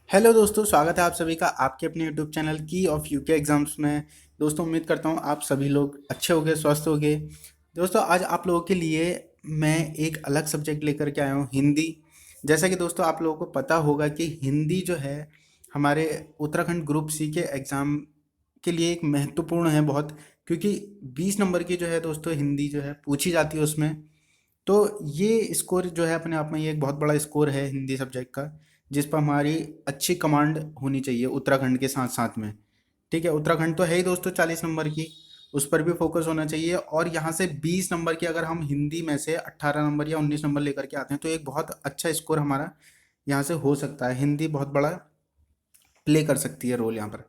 Hello दोस्तों, स्वागत है आप सभी का आपके अपने यूट्यूब चैनल की ऑफ यूके एग्जाम्स में। दोस्तों, उम्मीद करता हूँ आप सभी लोग अच्छे होंगे, स्वस्थ होंगे। दोस्तों, आज आप लोगों के लिए मैं एक अलग सब्जेक्ट लेकर के आया हूँ, हिंदी। जैसा कि दोस्तों आप लोगों को पता होगा कि हिंदी जो है हमारे उत्तराखंड ग्रुप सी के एग्ज़ाम के लिए एक महत्वपूर्ण है बहुत, क्योंकि 20 नंबर की जो है दोस्तों हिंदी जो है पूछी जाती है उसमें। तो ये स्कोर जो है अपने आप में ये एक बहुत बड़ा स्कोर है हिंदी सब्जेक्ट का, जिस पर हमारी अच्छी कमांड होनी चाहिए उत्तराखंड के साथ साथ में। ठीक है, उत्तराखंड तो है ही दोस्तों 40 नंबर की, उस पर भी फोकस होना चाहिए। और यहाँ से 20 नंबर की अगर हम हिंदी में से 18 नंबर या 19 नंबर लेकर के आते हैं तो एक बहुत अच्छा स्कोर हमारा यहाँ से हो सकता है। हिंदी बहुत बड़ा प्ले कर सकती है रोल यहाँ पर।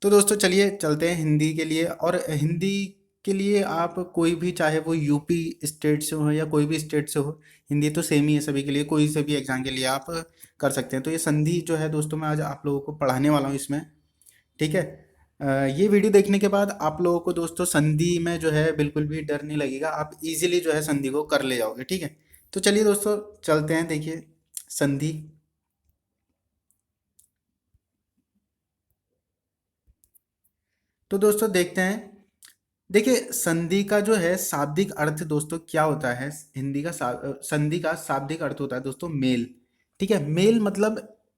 तो दोस्तों चलिए चलते हैं हिंदी के लिए। और हिंदी के लिए आप कोई भी, चाहे वो यूपी स्टेट से हो या कोई भी स्टेट से हो, हिंदी तो सेम ही है सभी के लिए, कोई से भी एग्जाम के लिए आप कर सकते हैं। तो ये संधि जो है दोस्तों मैं आज आप लोगों को पढ़ाने वाला हूँ इसमें। ठीक है। ये वीडियो देखने के बाद आप लोगों को दोस्तों संधि में जो है बिल्कुल भी डर नहीं लगेगा, आप इजीली जो है संधि को कर ले जाओगे। ठीक है, तो चलिए दोस्तों चलते हैं। देखिए संधि। तो दोस्तों देखते हैं। देखिए संधि का जो है शाब्दिक अर्थ दोस्तों क्या होता है। हिंदी का संधि का शाब्दिक अर्थ होता है दोस्तों मेल। ठीक है, मेल मतलब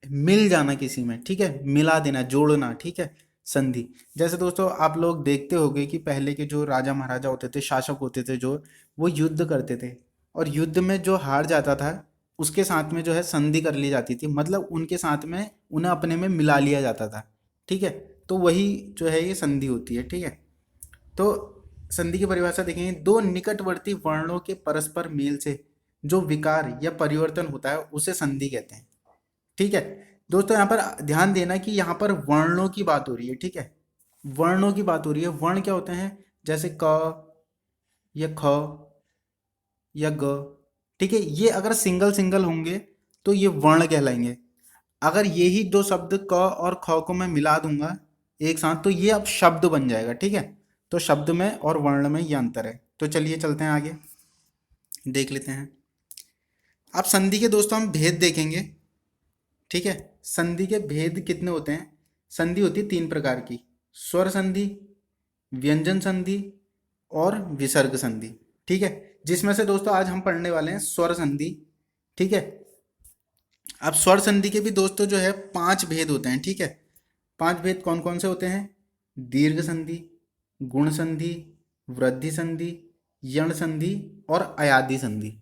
मिल जाना किसी में। ठीक है, मिला देना, जोड़ना। ठीक है, संधि। जैसे दोस्तों आप लोग देखते होंगे कि पहले के जो राजा महाराजा होते थे, शासक होते थे जो, वो युद्ध करते थे। और युद्ध में जो हार जाता था उसके साथ में जो है संधि कर ली जाती थी, मतलब उनके साथ में उन्हें अपने में मिला लिया जाता था। ठीक है, तो वही जो है ये संधि होती है। ठीक है, तो संधि की परिभाषा देखेंगे, दो निकटवर्ती वर्णों के परस्पर मेल से जो विकार या परिवर्तन होता है उसे संधि कहते हैं। ठीक है दोस्तों, यहाँ पर ध्यान देना कि यहाँ पर वर्णों की बात हो रही है। ठीक है, वर्णों की बात हो रही है। वर्ण क्या होते हैं, जैसे क या ख या ग। ठीक है, ये अगर सिंगल सिंगल होंगे तो ये वर्ण कहलाएंगे। अगर यही दो शब्द क और ख को मैं मिला दूंगा एक साथ तो ये अब शब्द बन जाएगा। ठीक है, तो शब्द में और वर्ण में ये अंतर है। तो चलिए चलते हैं आगे, देख लेते हैं। अब संधि के दोस्तों हम भेद देखेंगे। ठीक है, संधि के भेद कितने होते हैं। संधि होती है तीन प्रकार की, स्वर संधि, व्यंजन संधि और विसर्ग संधि। ठीक है, जिसमें से दोस्तों आज हम पढ़ने वाले हैं स्वर संधि। ठीक है, अब स्वर संधि के भी दोस्तों जो है पांच भेद होते हैं। ठीक है, पांच भेद कौन कौन से होते हैं, दीर्घ संधि, गुण संधि, वृद्धि संधि, यण संधि और अयादि संधि।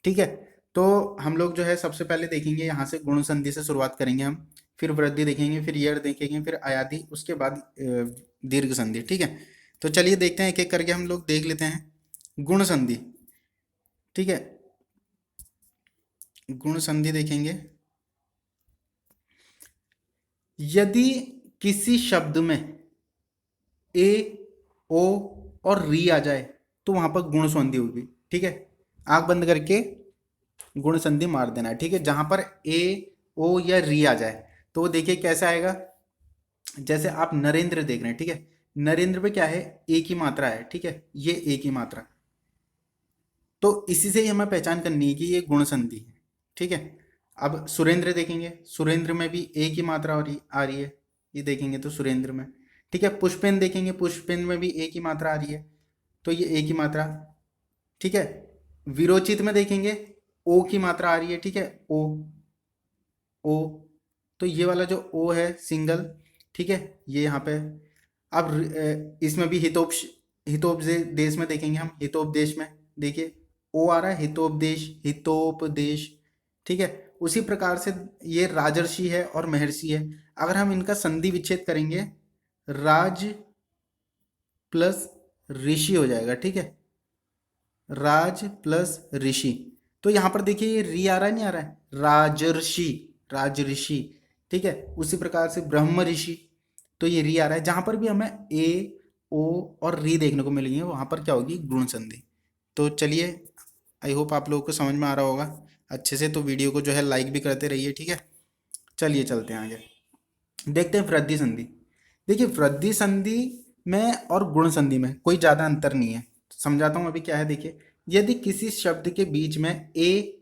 ठीक है, तो हम लोग जो है सबसे पहले देखेंगे यहाँ से गुण संधि से शुरुआत करेंगे हम, फिर वृद्धि देखेंगे, फिर यण देखेंगे, फिर अयादि, उसके बाद दीर्घ संधि। ठीक है, तो चलिए देखते हैं, एक एक करके हम लोग देख लेते हैं। गुण संधि। ठीक है, गुण संधि देखेंगे। यदि किसी शब्द में ए, ओ और री आ जाए तो वहां पर गुण संधि होगी। ठीक है, आंख बंद करके गुण संधि मार देना है। ठीक है, जहां पर ए, ओ या री आ जाए तो वो देखिए कैसे आएगा। जैसे आप नरेंद्र देख रहे हैं। ठीक है, नरेंद्र पे क्या है, ए की मात्रा है। ठीक है, ये ए की मात्रा, तो इसी से ही हमें पहचान करनी है कि ये गुण संधि है। ठीक है, अब सुरेंद्र देखेंगे, सुरेंद्र में भी ए की मात्रा आ रही है, ये देखेंगे तो सुरेंद्र में। ठीक है, पुष्पेन देखेंगे, पुष्पेन में भी ए की मात्रा आ रही है, तो ये ए की मात्रा। ठीक है, विरोचित में देखेंगे ओ की मात्रा आ रही है। ठीक है, ओ, ओ, तो ये वाला जो ओ है सिंगल। ठीक है, ये यहाँ पे। अब इसमें भी हितोपदेश में देखेंगे हम, हितोपदेश में देखिए ओ आ रहा है, हितोपदेश, हितोपदेश। ठीक है, उसी प्रकार से ये राजर्षि है और महर्षि है। अगर हम इनका संधि विच्छेद करेंगे, राज प्लस ऋषि हो जाएगा। ठीक है, राज प्लस ऋषि। तो यहाँ पर देखिए ये री आ रहा है, नहीं आ रहा है, राजर्षि, राजऋषि। ठीक है, उसी प्रकार से ब्रह्म ऋषि, तो ये री आ रहा है। जहां पर भी हमें ए, ओ और री देखने को मिलेंगे वहां पर क्या होगी, गुण संधि। तो चलिए, आई होप आप लोगों को समझ में आ रहा होगा अच्छे से। तो वीडियो को जो है लाइक भी करते रहिए। ठीक है, चलिए चलते हैं आगे, देखते हैं वृद्धि संधि। देखिए वृद्धि संधि में और गुण संधि में कोई ज़्यादा अंतर नहीं है, समझाता हूँ अभी क्या है। देखिए, यदि किसी शब्द के बीच में ए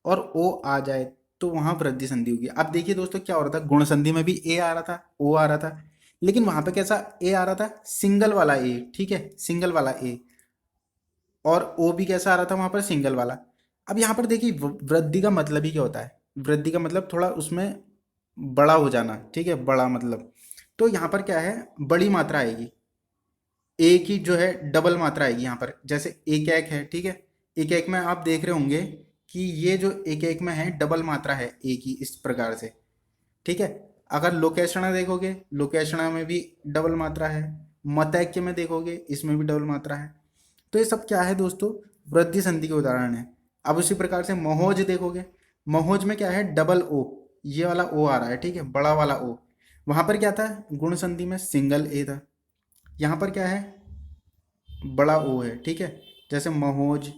और ओ आ जाए तो वहां वृद्धि संधि होगी। अब देखिए दोस्तों क्या हो रहा था, गुण संधि में भी ए आ रहा था, ओ आ रहा था, लेकिन वहां पे कैसा ए आ रहा था, सिंगल वाला ए, ठीक है, सिंगल वाला ए, और ओ भी कैसा आ रहा था वहां पर, सिंगल वाला। अब यहाँ पर देखिए वृद्धि का मतलब ही क्या होता है, वृद्धि का मतलब थोड़ा उसमें बड़ा हो जाना, ठीक है, बड़ा मतलब। तो यहाँ पर क्या है, बड़ी मात्रा आएगी, ए की जो है डबल मात्रा आएगी यहाँ पर। जैसे एक एक है, ठीक है, एक एक में आप देख रहे होंगे कि ये जो एक एक में है डबल मात्रा है ए की, इस प्रकार से, ठीक है। अगर लोकेशणा देखोगे, लोकेशणा में भी डबल मात्रा है, मतैक्य में देखोगे इसमें भी डबल मात्रा है। तो ये सब क्या है दोस्तों, वृद्धि संधि के उदाहरण है। अब उसी प्रकार से महोज देखोगे, महोज में क्या है, डबल ओ, ये वाला ओ आ रहा है, ठीक है, बड़ा वाला ओ। वहां पर क्या था, गुण संधि में सिंगल ए था, यहाँ पर क्या है, बड़ा ओ है, ठीक है। जैसे महोज,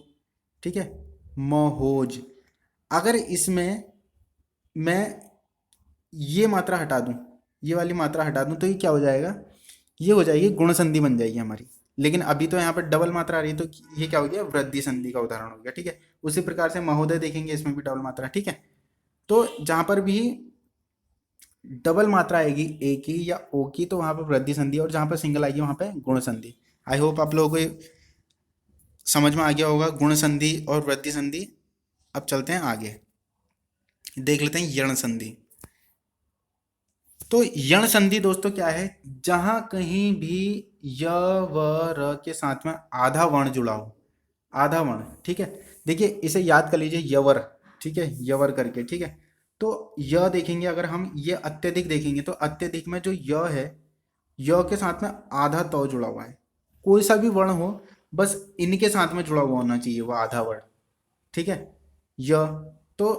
ठीक है, महोज। अगर इसमें मैं ये मात्रा हटा दूं, ये वाली मात्रा हटा दूं, तो ये क्या हो जाएगा, ये हो जाएगी गुण संधि बन जाएगी हमारी। लेकिन अभी तो यहाँ पर डबल मात्रा आ रही है, तो ये क्या हो गया, वृद्धि संधि का उदाहरण हो गया, ठीक है। उसी प्रकार से महोदय देखेंगे, इसमें भी डबल मात्रा, ठीक है। तो जहां पर भी डबल मात्रा आएगी ए की या ओ की, तो वहां पर वृद्धि संधि, और जहां पर सिंगल आएगी वहां पर गुण संधि। आई होप आप लोगों को ये समझ में आ गया होगा, गुण संधि और वृद्धि संधि। अब चलते हैं आगे, देख लेते हैं यण संधि। तो यण संधि दोस्तों क्या है, जहां कहीं भी य व र के साथ में आधा वर्ण जुड़ा हो, आधा वर्ण, ठीक है। देखिए इसे याद कर लीजिए, यवर, ठीक है, यवर करके, ठीक है। तो य देखेंगे, अगर हम ये अत्यधिक देखेंगे, तो अत्यधिक में जो य है, य के साथ में आधा तो जुड़ा हुआ है। कोई सा भी वर्ण हो, बस इनके साथ में जुड़ा हुआ होना चाहिए वो आधा वर्ण, ठीक है। य, तो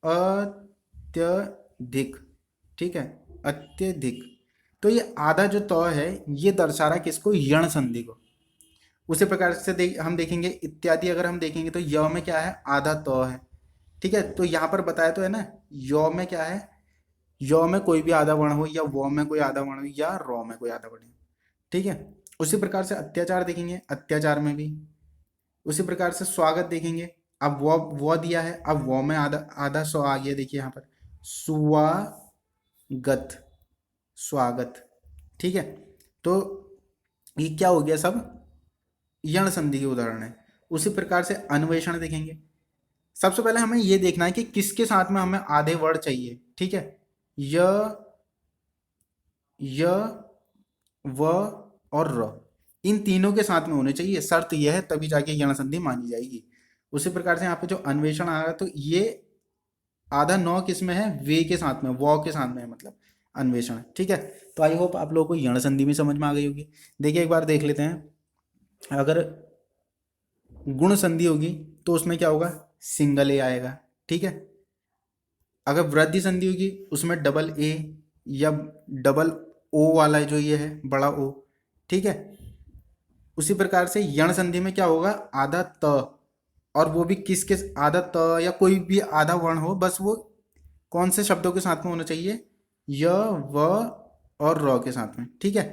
अत्यधिक, ठीक है, अत्यधिक। तो ये आधा जो तो है, ये दर्शा रहा है किसको, यण संधि को। उसी प्रकार से हम देखेंगे इत्यादि, अगर हम देखेंगे तो य में क्या है, आधा तो है, ठीक है। तो यहाँ पर बताया तो है ना, य में क्या है, य में कोई भी आधा वर्ण हो, या वो में कोई आधा वर्ण हो, या रो में कोई आधा वर्ण हो, ठीक है। उसी प्रकार से अत्याचार देखेंगे, अत्याचार में भी उसी प्रकार से स्वागत देखेंगे। अब वो दिया है, अब वो में आधा आधा सौ आ गया, देखिए यहाँ पर स्वागत, स्वागत, ठीक है। तो ये क्या हो गया, सब यण संधि के उदाहरण है। उसी प्रकार से अन्वेषण देखेंगे। सबसे पहले हमें ये देखना है कि किसके साथ में हमें आधे वर्ड चाहिए, ठीक है। य, य, व और र, इन तीनों के साथ में होने चाहिए, शर्त यह है, तभी जाके यण संधि मानी जाएगी। उसी प्रकार से यहाँ पे जो अन्वेषण आ रहा है, तो ये आधा नौ किस में है, वे के साथ में, वॉ के साथ में है, मतलब अन्वेषण, ठीक है। तो आई होप आप लोगों को यण संधि भी समझ में आ गई होगी। देखिए एक बार देख लेते हैं, अगर गुण संधि होगी तो उसमें क्या होगा, सिंगल ए आएगा, ठीक है। अगर वृद्धि संधि होगी उसमें डबल ए या डबल ओ वाला जो ये है, बड़ा ओ, ठीक है। उसी प्रकार से यण संधि में क्या होगा, आधा त, और वो भी किसके, आधा त या कोई भी आधा वर्ण हो, बस वो कौन से शब्दों के साथ में होना चाहिए, य, व और र के साथ में, ठीक है।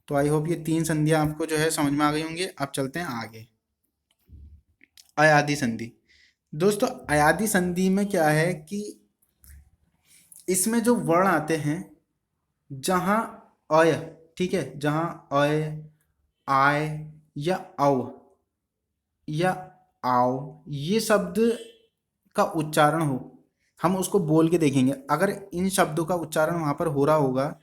तो आई होप ये तीन संधियां आपको जो है समझ में आ गई होंगी। अब चलते हैं आगे, अयादि संधि। दोस्तों अयादि संधि में क्या है कि इसमें जो वर्ण आते हैं, जहां अय, ठीक है, जहां अय, आय या औ या आओ, ये शब्द का उच्चारण हो, हम उसको बोल के देखेंगे। अगर इन शब्दों का उच्चारण वहां पर हो रहा होगा,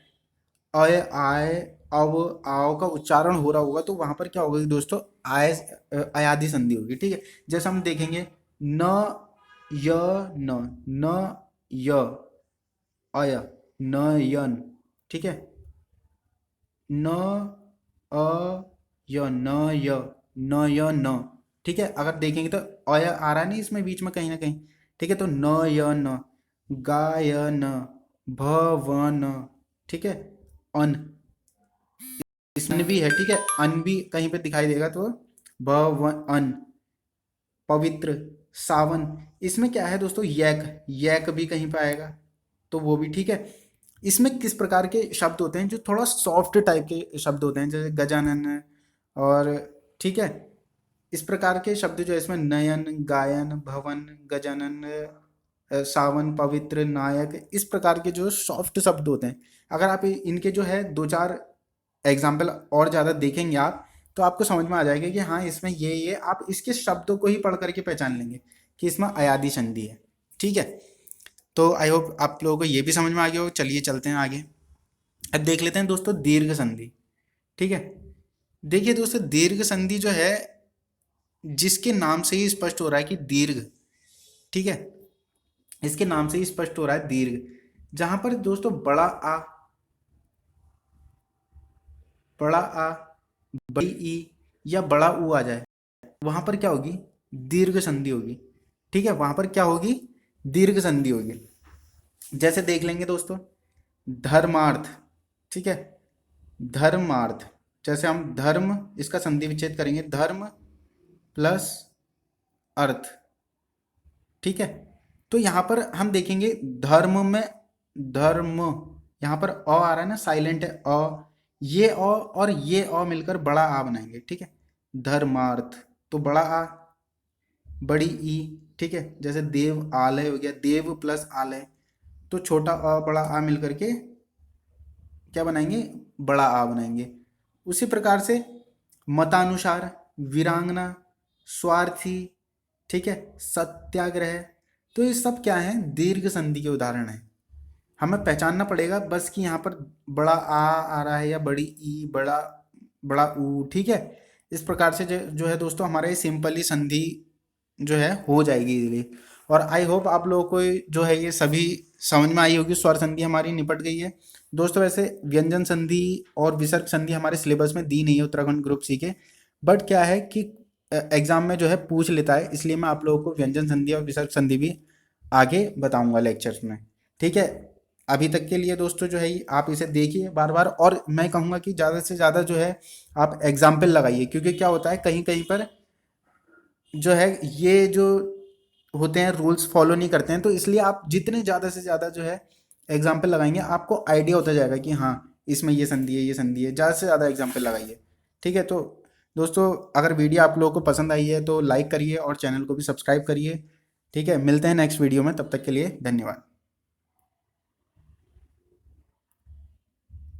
अय, आय, अव, आओ का उच्चारण हो रहा होगा, तो वहां पर क्या होगा कि दोस्तों, आय, अयादि संधि होगी, ठीक है। जैसे हम देखेंगे, न, य, न, न, य, अय, न, यन, ठीक है, न, अ, य, न, य, न, य, न, ठीक है। अगर देखेंगे तो अय आ रहा है नहीं इसमें बीच में कहीं ना कहीं, ठीक है। तो न, य, न, गाय, न, भ, व, न, ठीक है, अन, इसमें भी है, ठीक है, अन भी कहीं पे दिखाई देगा, तो भ, व, अन, पवित्र, सावन। इसमें क्या है दोस्तों, यक, यक भी कहीं पे आएगा, तो वो भी ठीक है। इसमें किस प्रकार के शब्द होते हैं, जो थोड़ा सॉफ्ट टाइप के शब्द होते हैं, जैसे गजानन, और ठीक है, इस प्रकार के शब्द जो है इसमें, नयन, गायन, भवन, गजानन, सावन, पवित्र, नायक, इस प्रकार के जो सॉफ्ट शब्द होते हैं, अगर आप इनके जो है दो चार एग्जाम्पल और ज़्यादा देखेंगे आप, तो आपको समझ में आ जाएगा कि हाँ इसमें ये आप इसके शब्दों को ही पढ़ करके पहचान लेंगे कि इसमें अयादी संधि है। ठीक है, तो आई होप आप लोगों को ये भी समझ में आ गया हो। चलिए चलते हैं आगे। अब देख लेते हैं दोस्तों दीर्घ संधि। ठीक है, देखिए दोस्तों दीर्घ संधि जो है, जिसके नाम से ही स्पष्ट हो रहा है कि दीर्घ, ठीक है, इसके नाम से ही स्पष्ट हो रहा है दीर्घ। जहां पर दोस्तों बड़ा आ, बड़ी ई या बड़ा ऊ आ जाए, वहां पर क्या होगी, दीर्घ संधि होगी। ठीक है, वहां पर क्या होगी, दीर्घ संधि होगी। जैसे देख लेंगे दोस्तों, धर्मार्थ। ठीक है, धर्मार्थ, जैसे हम धर्म, इसका संधि विच्छेद करेंगे, धर्म प्लस अर्थ। ठीक है, तो यहाँ पर हम देखेंगे धर्म में, धर्म, यहाँ पर अ आ रहा है ना, साइलेंट है अ, ये अ और ये अ मिलकर बड़ा आ बनाएंगे। ठीक है, धर्मार्थ, तो बड़ा आ, बड़ी ई। ठीक है, जैसे देव आलय हो गया, देव प्लस आलय, तो छोटा अ बड़ा आ मिलकर के क्या बनाएंगे, बड़ा आ बनाएंगे। उसी प्रकार से मतानुसार, वीरांगना, स्वार्थी, ठीक है, सत्याग्रह, तो ये सब क्या है, दीर्घ संधि के उदाहरण हैं। हमें पहचानना पड़ेगा बस कि यहाँ पर बड़ा आ रहा है या बड़ी ई, बड़ा बड़ा ऊ। ठीक है, इस प्रकार से जो है दोस्तों हमारा ये सिंपली संधि जो है हो जाएगी इजीली। और आई होप आप लोगों को जो है ये सभी समझ में आई होगी। स्वर संधि हमारी निपट गई है दोस्तों। वैसे व्यंजन संधि और विसर्ग संधि हमारे सिलेबस में दी नहीं है उत्तराखंड ग्रुप सी के, बट क्या है कि एग्जाम में जो है पूछ लेता है, इसलिए मैं आप लोगों को व्यंजन संधि और विसर्ग संधि भी आगे बताऊंगा लेक्चर्स में। ठीक है, अभी तक के लिए दोस्तों जो है आप इसे देखिए बार बार, और मैं कहूँगा कि ज़्यादा से ज़्यादा जो है आप एग्जाम्पल लगाइए, क्योंकि क्या होता है कहीं कहीं पर जो है ये जो होते हैं रूल्स फॉलो नहीं करते हैं, तो इसलिए आप जितने ज़्यादा से ज़्यादा जो है एग्जाम्पल लगाएंगे आपको आइडिया होता जाएगा कि हाँ इसमें ये संधि है, ये संधि है। ज़्यादा से ज़्यादा एग्जाम्पल लगाइए। ठीक है, तो दोस्तों अगर वीडियो आप लोगों को पसंद आई है तो लाइक करिए और चैनल को भी सब्सक्राइब करिए। ठीक है, मिलते हैं नेक्स्ट वीडियो में, तब तक के लिए धन्यवाद।